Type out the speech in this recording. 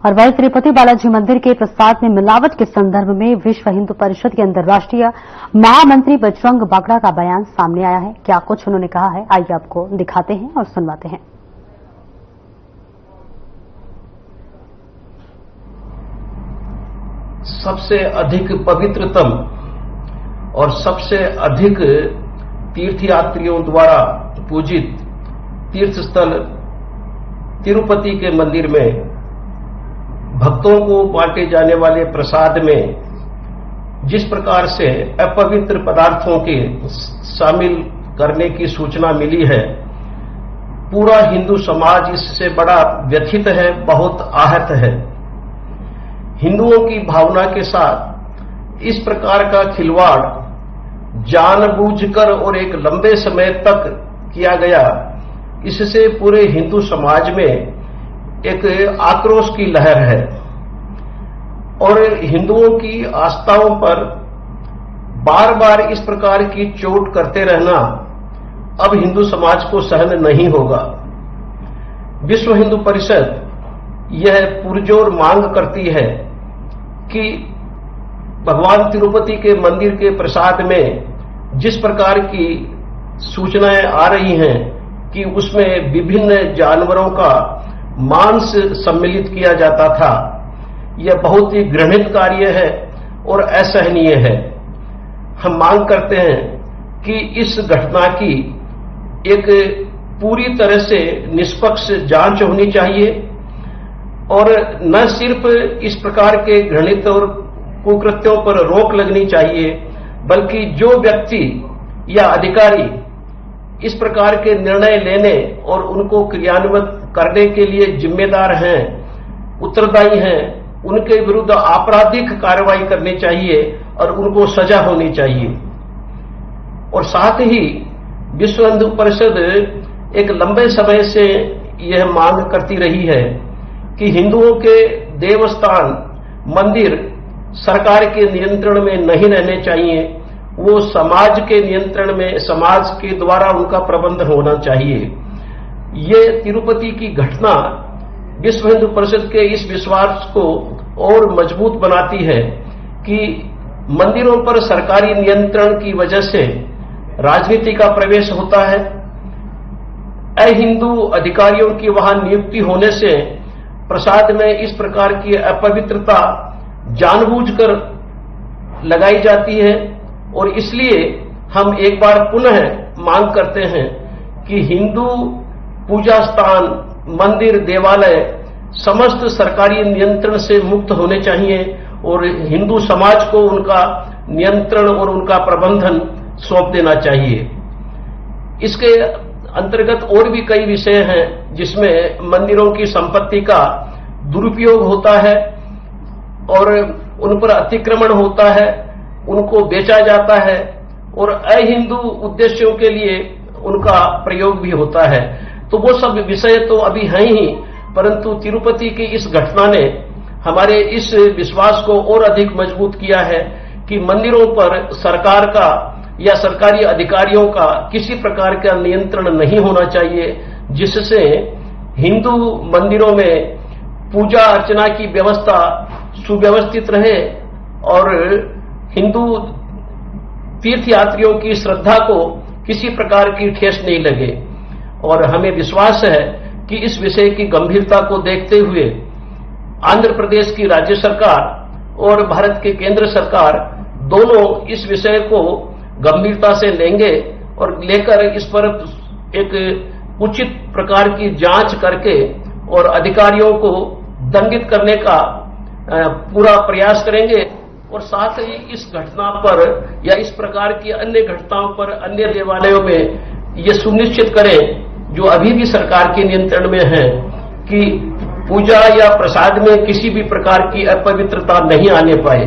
और वहीं तिरुपति बालाजी मंदिर के प्रसाद में मिलावट के संदर्भ में विश्व हिंदू परिषद के अंतर्राष्ट्रीय महामंत्री बजरंग बागड़ा का बयान सामने आया है। क्या कुछ उन्होंने कहा है, आइए आपको दिखाते हैं और सुनवाते हैं। सबसे अधिक पवित्रतम और सबसे अधिक तीर्थयात्रियों द्वारा पूजित तीर्थ स्थल तिरुपति के मंदिर में भक्तों को बांटे जाने वाले प्रसाद में जिस प्रकार से अपवित्र पदार्थों के शामिल करने की सूचना मिली है, पूरा हिंदू समाज इससे बड़ा व्यथित है, बहुत आहत है। हिंदुओं की भावना के साथ इस प्रकार का खिलवाड़ जानबूझकर और एक लंबे समय तक किया गया, इससे पूरे हिंदू समाज में एक आक्रोश की लहर है और हिंदुओं की आस्थाओं पर बार बार इस प्रकार की चोट करते रहना अब हिंदू समाज को सहन नहीं होगा। विश्व हिंदू परिषद यह पुरजोर मांग करती है कि भगवान तिरुपति के मंदिर के प्रसाद में जिस प्रकार की सूचनाएं आ रही हैं कि उसमें विभिन्न जानवरों का मांस सम्मिलित किया जाता था, यह बहुत ही घृणित कार्य है और असहनीय है। हम मांग करते हैं कि इस घटना की एक पूरी तरह से निष्पक्ष जांच होनी चाहिए और न सिर्फ इस प्रकार के घृणित और कुकृत्यों पर रोक लगनी चाहिए, बल्कि जो व्यक्ति या अधिकारी इस प्रकार के निर्णय लेने और उनको क्रियान्वित करने के लिए जिम्मेदार हैं, उत्तरदायी हैं, उनके विरुद्ध आपराधिक कार्रवाई करनी चाहिए और उनको सजा होनी चाहिए। और साथ ही विश्व हिंदू परिषद एक लंबे समय से यह मांग करती रही है कि हिंदुओं के देवस्थान मंदिर सरकार के नियंत्रण में नहीं रहने चाहिए, वो समाज के नियंत्रण में, समाज के द्वारा उनका प्रबंध होना चाहिए। ये तिरुपति की घटना विश्व हिंदू परिषद के इस विश्वास को और मजबूत बनाती है कि मंदिरों पर सरकारी नियंत्रण की वजह से राजनीति का प्रवेश होता है। अहिंदू अधिकारियों की वहां नियुक्ति होने से प्रसाद में इस प्रकार की अपवित्रता जानबूझकर लगाई जाती है और इसलिए हम एक बार पुनः मांग करते हैं कि हिंदू पूजा स्थान, मंदिर, देवालय समस्त सरकारी नियंत्रण से मुक्त होने चाहिए और हिंदू समाज को उनका नियंत्रण और उनका प्रबंधन सौंप देना चाहिए। इसके अंतर्गत और भी कई विषय हैं जिसमें मंदिरों की संपत्ति का दुरुपयोग होता है और उन पर अतिक्रमण होता है, उनको बेचा जाता है और अहिंदू उद्देश्यों के लिए उनका प्रयोग भी होता है। तो वो सब विषय तो अभी हैं ही, परंतु तिरुपति की इस घटना ने हमारे इस विश्वास को और अधिक मजबूत किया है कि मंदिरों पर सरकार का या सरकारी अधिकारियों का किसी प्रकार का नियंत्रण नहीं होना चाहिए, जिससे हिंदू मंदिरों में पूजा अर्चना की व्यवस्था सुव्यवस्थित रहे और हिंदू तीर्थयात्रियों की श्रद्धा को किसी प्रकार की ठेस नहीं लगे। और हमें विश्वास है कि इस विषय की गंभीरता को देखते हुए आंध्र प्रदेश की राज्य सरकार और भारत के केंद्र सरकार दोनों इस विषय को गंभीरता से लेंगे और लेकर इस पर एक उचित प्रकार की जांच करके और अधिकारियों को दंडित करने का पूरा प्रयास करेंगे। और साथ ही इस घटना पर या इस प्रकार की अन्य घटनाओं पर अन्य देवालयों में ये सुनिश्चित करें जो अभी भी सरकार के नियंत्रण में है कि पूजा या प्रसाद में किसी भी प्रकार की अपवित्रता नहीं आने पाए।